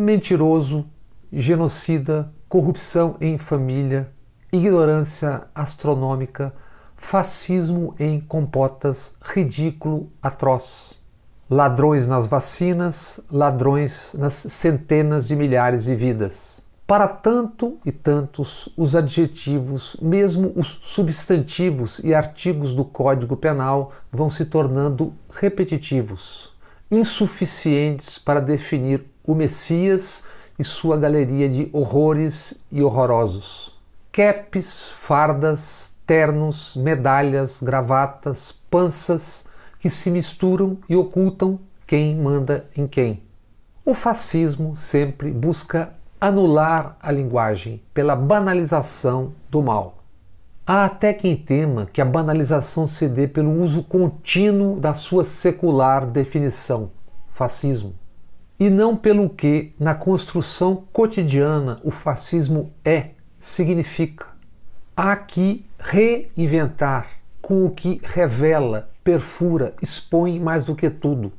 mentiroso, genocida, corrupção em família, ignorância astronômica, fascismo em compotas, ridículo, atroz. Ladrões nas vacinas, ladrões nas centenas de milhares de vidas. Para tanto e tantos, os adjetivos, mesmo os substantivos e artigos do Código Penal vão se tornando repetitivos, insuficientes para definir o Messias e sua galeria de horrores e horrorosos. Capes, fardas, ternos, medalhas, gravatas, panças que se misturam e ocultam quem manda em quem. O fascismo sempre busca anular a linguagem pela banalização do mal. Há até quem tema que a banalização se dê pelo uso contínuo da sua secular definição, fascismo, e não pelo que, na construção cotidiana, o fascismo significa. Há que reinventar com o que revela, perfura, expõe mais do que tudo,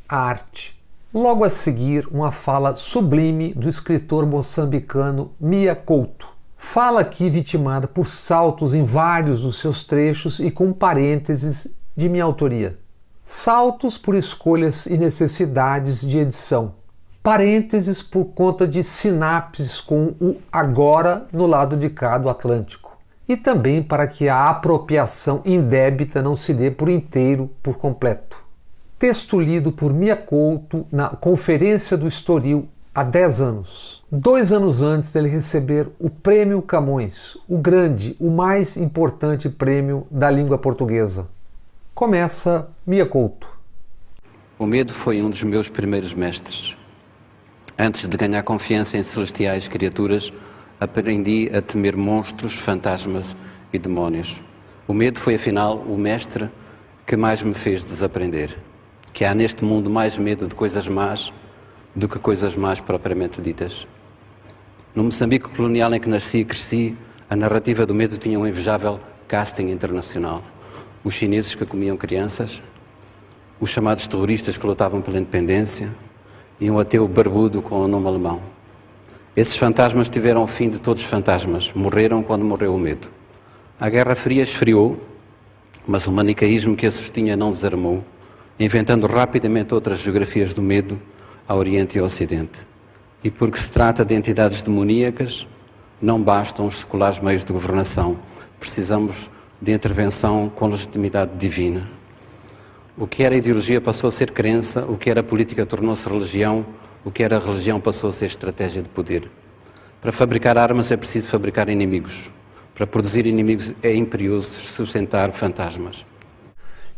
a arte. Logo a seguir, uma fala sublime do escritor moçambicano Mia Couto. Fala aqui vitimada por saltos em vários dos seus trechos e com parênteses de minha autoria. Saltos por escolhas e necessidades de edição. Parênteses por conta de sinapses com o agora no lado de cá do Atlântico. E também para que a apropriação indébita não se dê por inteiro, por completo. Texto lido por Mia Couto na Conferência do Estoril há 10 anos. 2 anos antes dele receber o Prêmio Camões, o grande, o mais importante prêmio da língua portuguesa. Começa Mia Couto. O medo foi um dos meus primeiros mestres. Antes de ganhar confiança em celestiais criaturas, aprendi a temer monstros, fantasmas e demónios. O medo foi, afinal, o mestre que mais me fez desaprender. Que há neste mundo mais medo de coisas más do que coisas más propriamente ditas. No Moçambique colonial em que nasci e cresci, a narrativa do medo tinha um invejável casting internacional. Os chineses que comiam crianças, os chamados terroristas que lutavam pela independência e um ateu barbudo com o nome alemão. Esses fantasmas tiveram o fim de todos os fantasmas, morreram quando morreu o medo. A Guerra Fria esfriou, mas o manicaísmo que a sustinha não desarmou, inventando rapidamente outras geografias do medo ao Oriente e ao Ocidente. E porque se trata de entidades demoníacas, não bastam os seculares meios de governação. Precisamos de intervenção com legitimidade divina. O que era ideologia passou a ser crença, o que era política tornou-se religião, o que era religião passou a ser estratégia de poder. Para fabricar armas é preciso fabricar inimigos. Para produzir inimigos é imperioso sustentar fantasmas.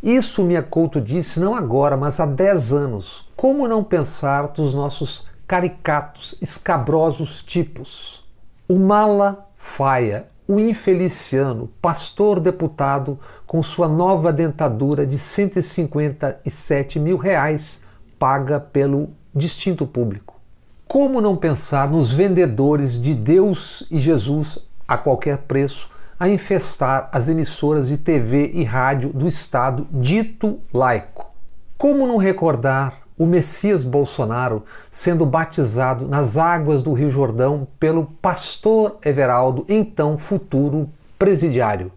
Isso Mia Couto disse não agora, mas há 10 anos. Como não pensar dos nossos caricatos, escabrosos tipos? O Malafaia, o infeliciano, pastor deputado com sua nova dentadura de R$157 mil paga pelo distinto público. Como não pensar nos vendedores de Deus e Jesus a qualquer preço a infestar as emissoras de TV e rádio do Estado dito laico? Como não recordar o Messias Bolsonaro sendo batizado nas águas do Rio Jordão pelo pastor Everaldo, então futuro presidiário?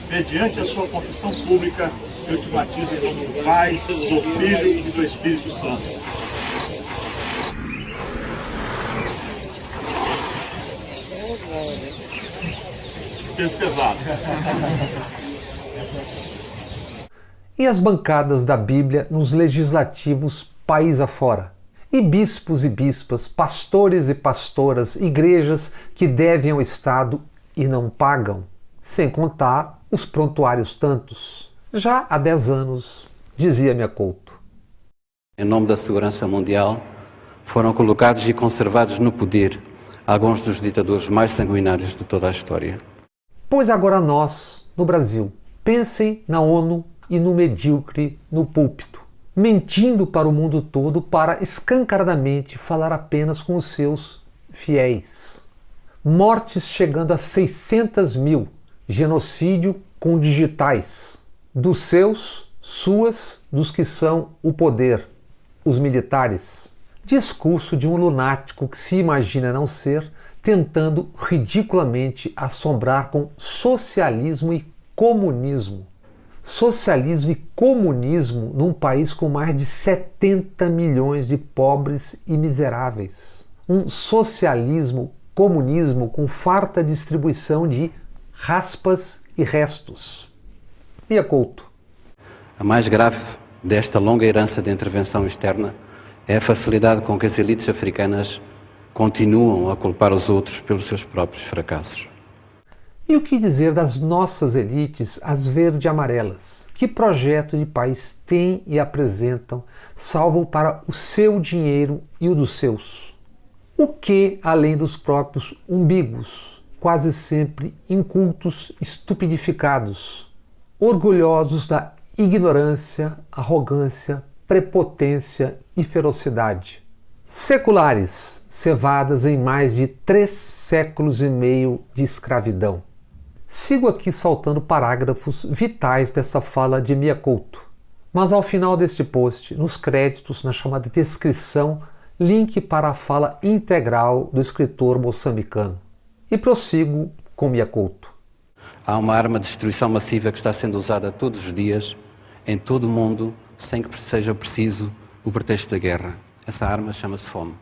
Mediante a sua confissão pública, eu te batizo em nome do Pai, do Filho e do Espírito Santo. Peso pesado. E as bancadas da Bíblia nos legislativos país afora? E bispos e bispas, pastores e pastoras, igrejas que devem ao Estado e não pagam? Sem contar os prontuários tantos. Já há 10 anos, dizia Mia Couto. Em nome da segurança mundial, foram colocados e conservados no poder alguns dos ditadores mais sanguinários de toda a história. Pois agora nós, no Brasil, pensem na ONU e no medíocre no púlpito, mentindo para o mundo todo para escancaradamente falar apenas com os seus fiéis. Mortes chegando a 600 mil, genocídio com digitais, dos seus, suas, dos que são o poder, os militares. Discurso de um lunático que se imagina não ser, tentando ridiculamente assombrar com socialismo e comunismo. Socialismo e comunismo num país com mais de 70 milhões de pobres e miseráveis. Um socialismo, comunismo com farta distribuição de raspas e restos. Mia Couto. A mais grave desta longa herança de intervenção externa é a facilidade com que as elites africanas continuam a culpar os outros pelos seus próprios fracassos. E o que dizer das nossas elites, as verde-amarelas? Que projeto de país têm e apresentam, salvo para o seu dinheiro e o dos seus? O que, além dos próprios umbigos, quase sempre incultos, estupidificados, orgulhosos da ignorância, arrogância, prepotência e ferocidade? Seculares, cevadas em mais de 3 séculos e meio de escravidão. Sigo aqui saltando parágrafos vitais dessa fala de Mia Couto, mas ao final deste post, nos créditos, na chamada descrição, link para a fala integral do escritor moçambicano. E prossigo com Mia Couto. Há uma arma de destruição massiva que está sendo usada todos os dias, em todo o mundo, sem que seja preciso o pretexto da guerra. Essa arma chama-se fome.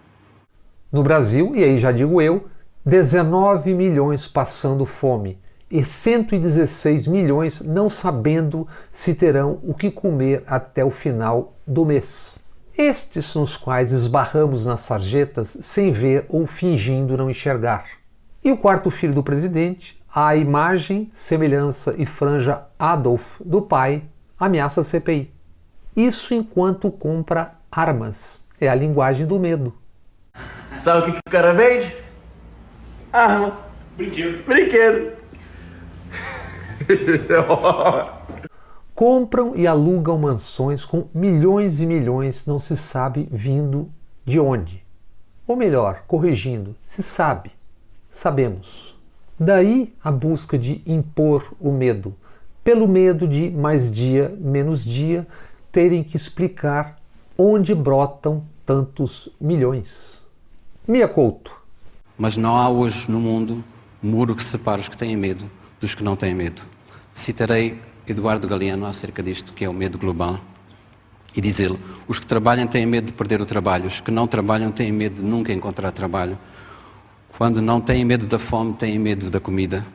No Brasil, e aí já digo eu, 19 milhões passando fome e 116 milhões não sabendo se terão o que comer até o final do mês. Estes nos quais esbarramos nas sarjetas sem ver ou fingindo não enxergar. E o quarto filho do presidente, a imagem, semelhança e franja Adolf do pai, ameaça a CPI. Isso enquanto compra armas. É a linguagem do medo. Sabe o que o cara vende? Arma. Brinquedo. Compram e alugam mansões com milhões e milhões, não se sabe vindo de onde. Ou melhor, corrigindo, se sabe. Sabemos. Daí a busca de impor o medo. Pelo medo de mais dia, menos dia, terem que explicar onde brotam tantos milhões. Mia Couto. Mas não há hoje no mundo muro que separe os que têm medo dos que não têm medo. Citarei Eduardo Galeano acerca disto, que é o medo global, e diz-ele: os que trabalham têm medo de perder o trabalho, os que não trabalham têm medo de nunca encontrar trabalho. Quando não têm medo da fome, têm medo da comida.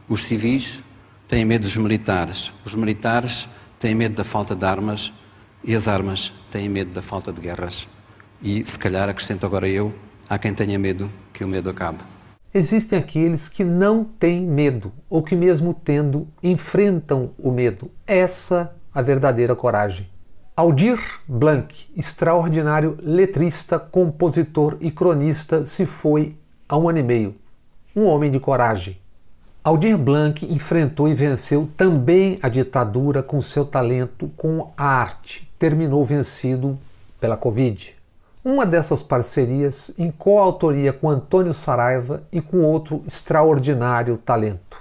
Os civis têm medo dos militares, os militares têm medo da falta de armas e as armas têm medo da falta de guerras. E, se calhar, acrescento agora eu, há quem tenha medo que o medo acabe. Existem aqueles que não têm medo, ou que mesmo tendo, enfrentam o medo. Essa a verdadeira coragem. Aldir Blanc, extraordinário letrista, compositor e cronista, se foi há 1 ano e meio. Um homem de coragem. Aldir Blanc enfrentou e venceu também a ditadura com seu talento com a arte. Terminou vencido pela Covid. Uma dessas parcerias em coautoria com Antônio Saraiva e com outro extraordinário talento.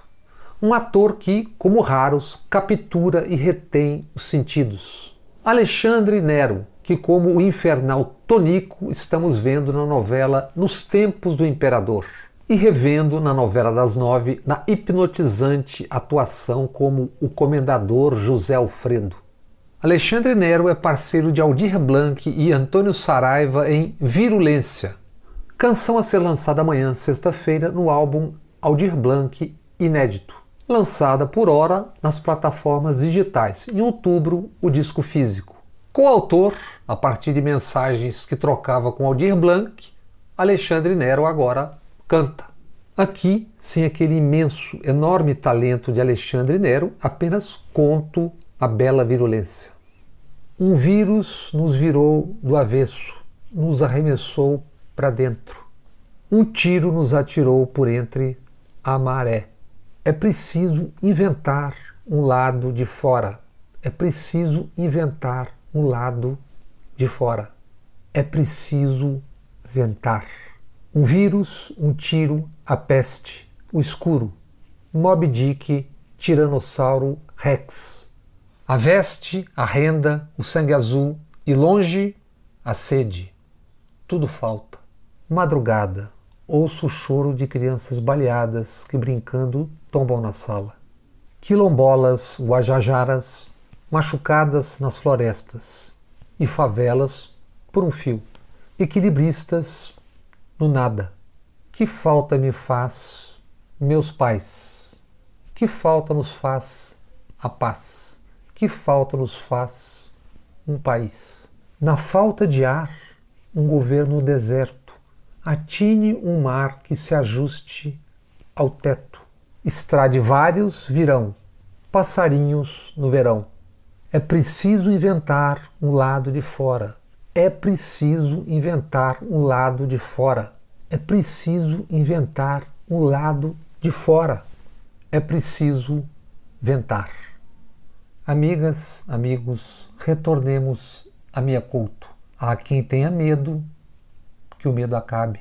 Um ator que, como raros, captura e retém os sentidos. Alexandre Nero, que como o infernal Tonico estamos vendo na novela Nos Tempos do Imperador e revendo na novela das 9 na hipnotizante atuação como o comendador José Alfredo. Alexandre Nero é parceiro de Aldir Blanc e Antônio Saraiva em Virulência, canção a ser lançada amanhã, sexta-feira, no álbum Aldir Blanc Inédito, lançada por hora nas plataformas digitais. Em outubro, o disco físico. Coautor, a partir de mensagens que trocava com Aldir Blanc, Alexandre Nero agora canta. Aqui, sem aquele imenso, enorme talento de Alexandre Nero, apenas conto a bela virulência. Um vírus nos virou do avesso, nos arremessou para dentro. Um tiro nos atirou por entre a maré. É preciso inventar um lado de fora. É preciso inventar um lado de fora. É preciso inventar. Um vírus, um tiro, a peste, o escuro. Moby Dick, Tiranossauro Rex. A veste, a renda, o sangue azul e longe a sede. tudo falta. Madrugada, ouço o choro de crianças baleadas que brincando tombam na sala. Quilombolas, guajajaras, machucadas nas florestas. E favelas por um fio. Equilibristas no nada. Que falta me faz meus pais? Que falta nos faz a paz? Que falta nos faz um país? Na falta de ar, um governo deserto. Atine um mar que se ajuste ao teto. Estradivarius virão, passarinhos no verão. É preciso inventar um lado de fora. É preciso inventar um lado de fora. É preciso inventar um lado de fora. É preciso inventar. Amigas, amigos, retornemos a Mia Couto. Há quem tenha medo que o medo acabe.